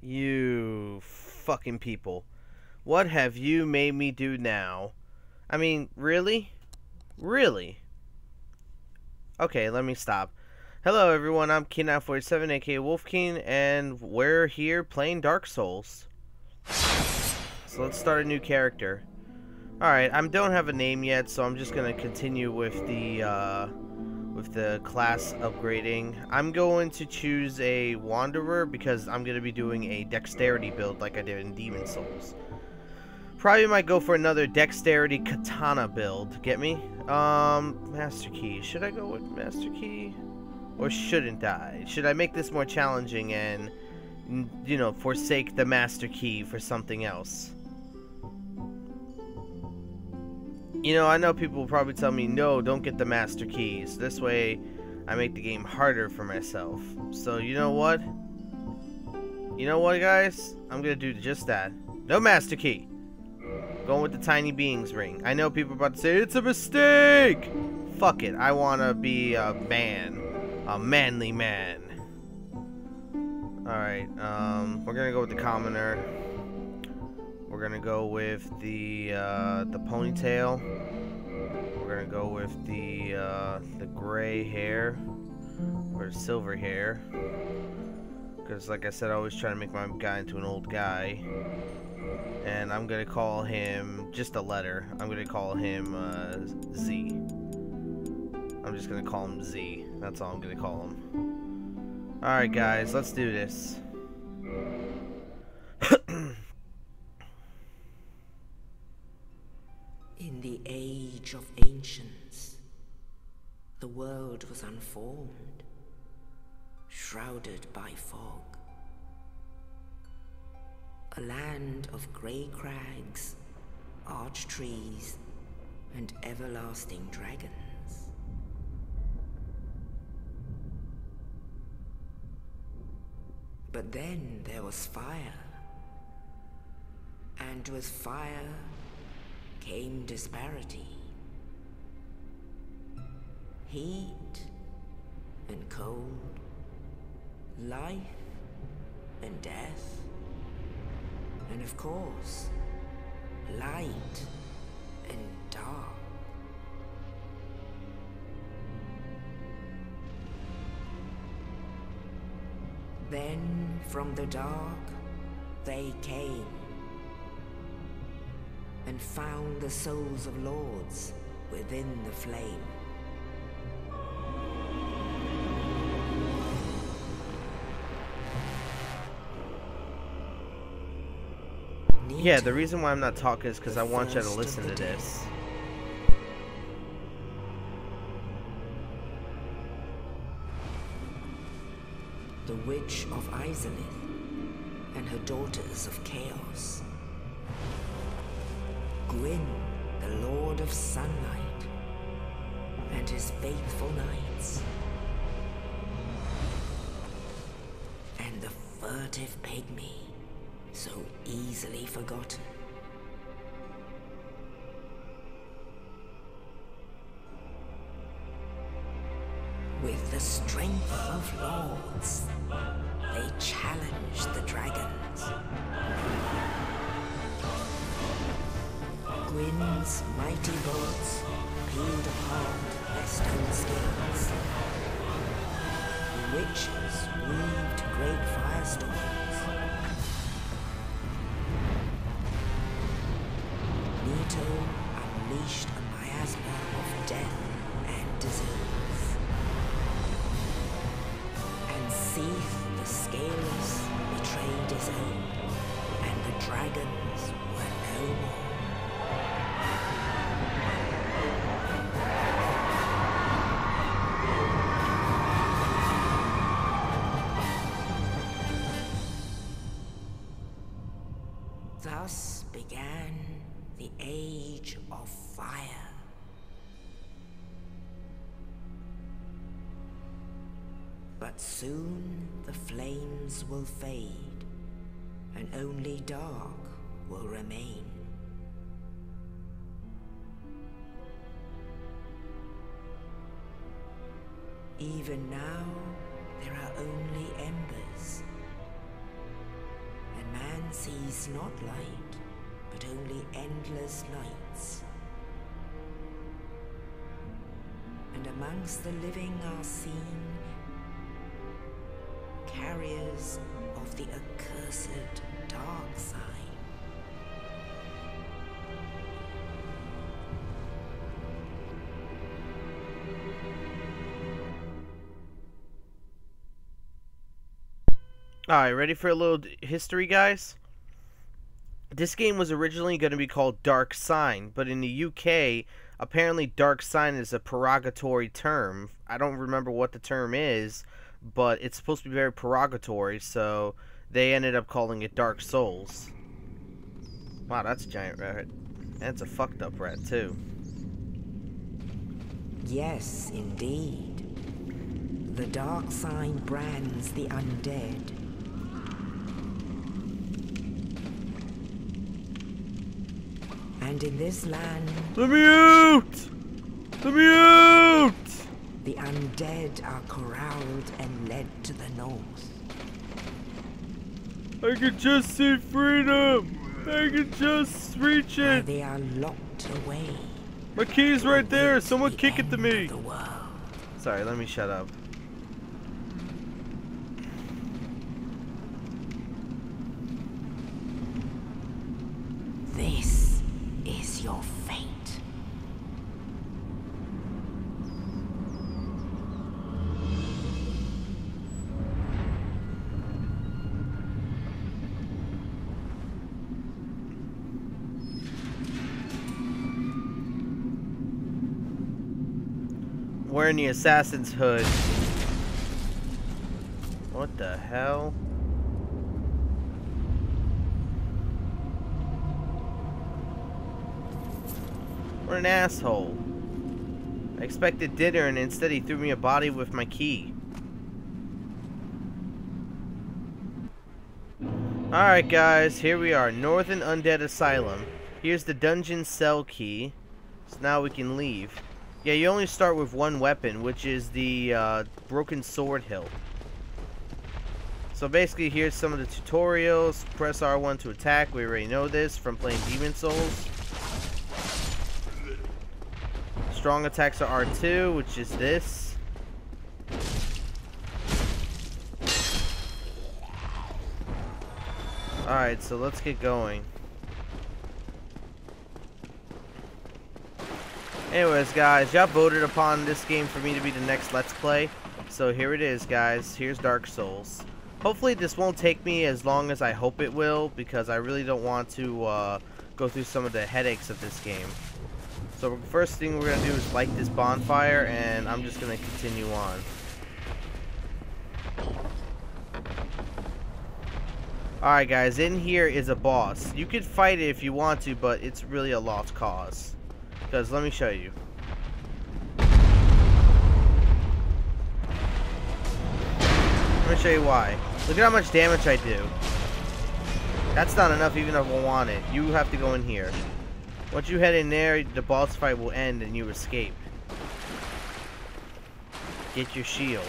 You fucking people. What have you made me do now? I mean, really? Really? Okay, let me stop. Hello everyone, I'm Keen947 aka Wolfkeen, and we're here playing Dark Souls. So let's start a new character. Alright, I don't have a name yet, so I'm just gonna continue with the class upgrading. I'm going to choose a Wanderer because I'm gonna be doing a Dexterity build like I did in Demon Souls. Probably might go for another Dexterity Katana build. Get me? Master Key. Should I go with Master Key? Or shouldn't I? Should I make this more challenging and, you know, forsake the Master Key for something else? You know, I know people will probably tell me, no, don't get the Master Keys. This way, I make the game harder for myself. So, you know what? You know what, guys? I'm gonna do just that. No Master Key! Going with the Tiny Beings ring. I know people are about to say, it's a mistake! Fuck it, I wanna be a man. A manly man. Alright, we're gonna go with the commoner. We're gonna go with the ponytail. We're gonna go with the gray hair or silver hair, because like I said, I always try to make my guy into an old guy. And I'm gonna call him just a letter. I'm gonna call him Z. I'm just gonna call him Z. That's all I'm gonna call him. All right, guys, let's do this. In the age of ancients, the world was unformed, shrouded by fog. A land of grey crags, arch trees, and everlasting dragons. But then there was fire, and with fire came disparity. Heat and cold, life and death, and of course, light and dark. Then from the dark they came and found the souls of lords within the flame. Yeah, the reason why I'm not talking is because I want you to listen to this. The Witch of Asylum and her daughters of chaos. Gwyn, the Lord of Sunlight, and his faithful knights. And the furtive pygmy, so easily forgotten. With the strength of lords, they challenged the dragons. Gwyn's mighty bolts peeled apart their stone scales. The witches weaved great firestorms. Nito unleashed a miasma of death and disease. And Seath the Scaleless betrayed his own, and the dragons were no more. Thus began the Age of Fire. But soon the flames will fade, and only dark will remain. Even now, there are only embers. man sees not light, but only endless nights. And amongst the living are seen carriers of the accursed dark side. Alright, ready for a little history, guys? This game was originally going to be called Dark Sign, but in the UK, apparently Dark Sign is a derogatory term. I don't remember what the term is, but it's supposed to be very derogatory, so they ended up calling it Dark Souls. Wow, that's a giant rat. And it's a fucked up rat, too. Yes, indeed. The Dark Sign brands the undead. And in this land... Let me out! Let me out! The undead are corralled and led to the north. I can just see freedom! I can just reach Where it! they are locked away. My key's right there! Someone kick it to me! The world. Sorry, let me shut up. This is your fate. Wearing the assassin's hood. What the hell? What an asshole. I expected dinner and instead he threw me a body with my key. Alright guys, here we are. Northern Undead Asylum. Here's the dungeon cell key. So now we can leave. Yeah, you only start with one weapon, which is the broken sword hilt. So basically, here's some of the tutorials. Press R1 to attack. We already know this from playing Demon Souls. Strong attacks are R2, which is this. Alright, so let's get going. Anyways, guys, y'all voted upon this game for me to be the next Let's Play. So here it is, guys. Here's Dark Souls. Hopefully this won't take me as long as I hope it will, because I really don't want to go through some of the headaches of this game. So the first thing we're going to do is light this bonfire, and I'm just going to continue on. Alright guys, in here is a boss. You could fight it if you want to, but it's really a lost cause. Because let me show you. Let me show you why. Look at how much damage I do. That's not enough even if I want it. You have to go in here. Once you head in there, the boss fight will end and you escape. Get your shield.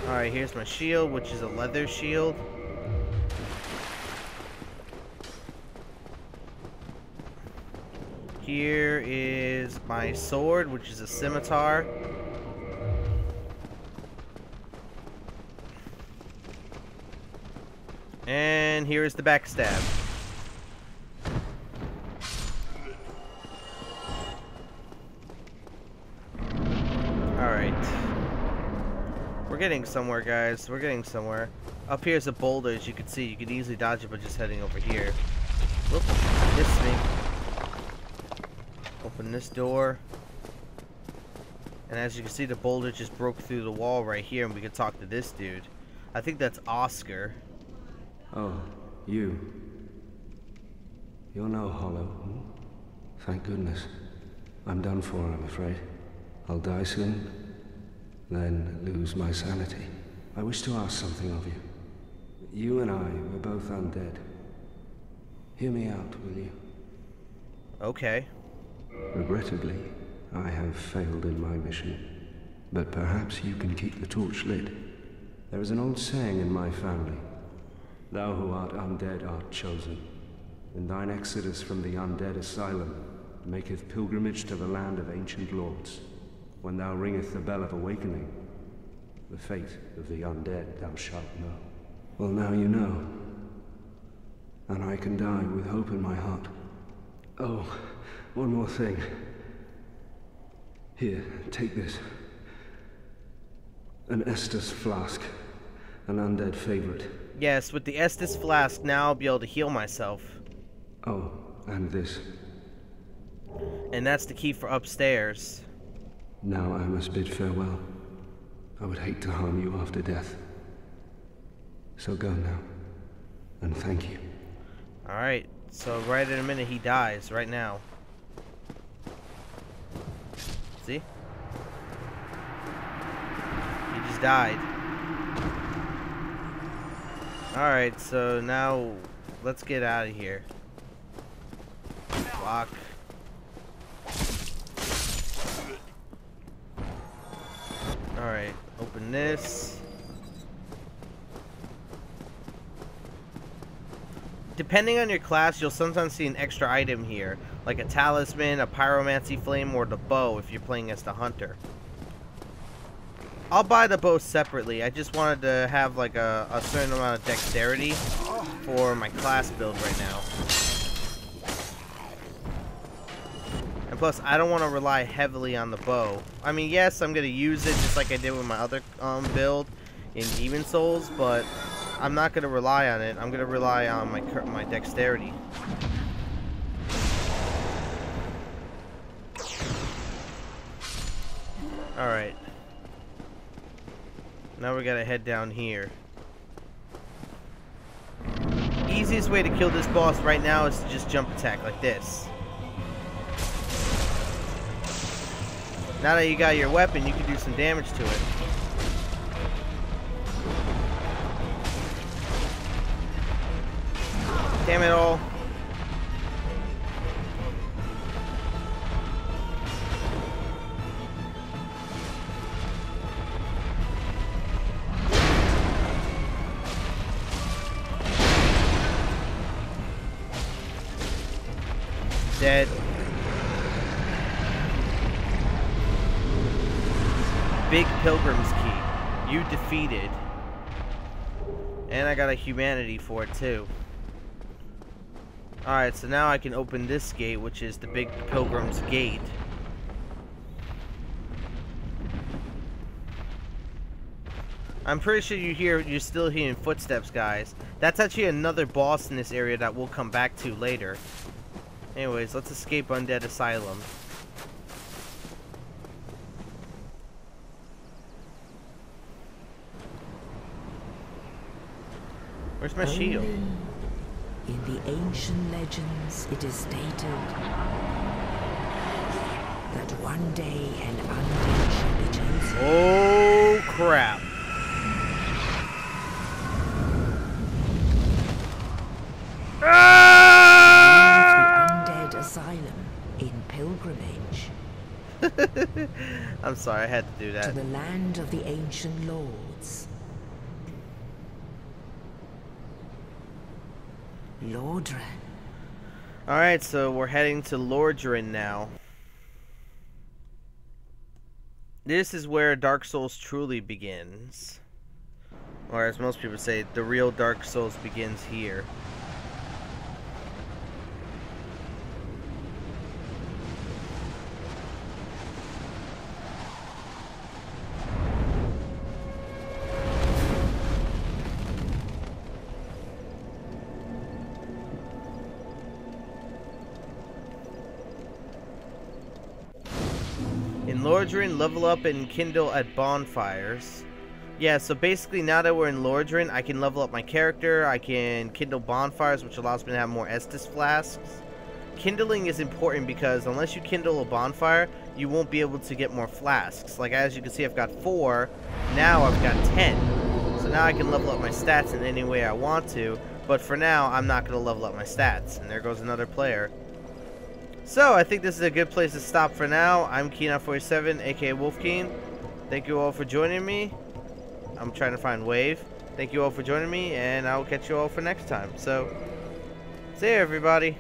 Alright, here's my shield, which is a leather shield. Here is my sword, which is a scimitar. And here is the backstab. Alright. We're getting somewhere, guys. We're getting somewhere. Up here is a boulder, as you can see. You can easily dodge it by just heading over here. Whoop. Missed me. Open this door. And as you can see, the boulder just broke through the wall right here, and we can talk to this dude. I think that's Oscar. Oh, you. You're no hollow. Thank goodness. I'm done for, I'm afraid. I'll die soon, then lose my sanity. I wish to ask something of you. You and I were both undead. Hear me out, will you? Okay. Regrettably, I have failed in my mission. But perhaps you can keep the torch lit. There is an old saying in my family. Thou who art undead art chosen. In thine exodus from the Undead Asylum maketh pilgrimage to the land of ancient lords. When thou ringeth the bell of awakening, the fate of the undead thou shalt know. Well, now you know. And I can die with hope in my heart. Oh, one more thing. Here, take this. An Estus flask. An undead favorite. Yes, with the Estus flask, now I'll be able to heal myself. Oh, and this. And that's the key for upstairs. Now I must bid farewell. I would hate to harm you after death. So go now. And thank you. Alright, so right in a minute he dies, right now. See? He just died. Alright, so now let's get out of here. Lock. Alright, open this. Depending on your class, you'll sometimes see an extra item here, like a talisman, a pyromancy flame, or the bow if you're playing as the hunter. I'll buy the bow separately. I just wanted to have like a certain amount of dexterity for my class build right now. And plus, I don't want to rely heavily on the bow. I mean, yes, I'm going to use it just like I did with my other build in Demon Souls, but I'm not going to rely on it. I'm going to rely on my dexterity. Alright. Now we got to head down here. Easiest way to kill this boss right now is to just jump attack like this. Now that you got your weapon, you can do some damage to it. Damn it all. Dead. Big Pilgrim's Key. You defeated. And I got a humanity for it too. Alright, so now I can open this gate, which is the Big Pilgrim's Gate. I'm pretty sure you're still hearing footsteps, guys. That's actually another boss in this area that we'll come back to later. Anyways, let's escape Undead Asylum. Where's my shield? In the ancient legends, it is stated that one day an undead shall be chosen. Oh, crap. Leave the Undead Asylum in pilgrimage. I'm sorry, I had to do that. To the land of the ancient lords. Lordran. Alright, so we're heading to Lordran now. This is where Dark Souls truly begins. Or as most people say, the real Dark Souls begins here. In Lordran, level up and kindle at bonfires. Yeah, so basically now that we're in Lordran, I can level up my character, I can kindle bonfires, which allows me to have more Estus flasks. Kindling is important because unless you kindle a bonfire, you won't be able to get more flasks. Like as you can see, I've got 4, now I've got 10. So now I can level up my stats in any way I want to, but for now, I'm not going to level up my stats. And there goes another player. So, I think this is a good place to stop for now. I'm Keen47, aka Wolfkeen. Thank you all for joining me. I'm trying to find Wave. Thank you all for joining me, and I will catch you all for next time. So, see you, everybody.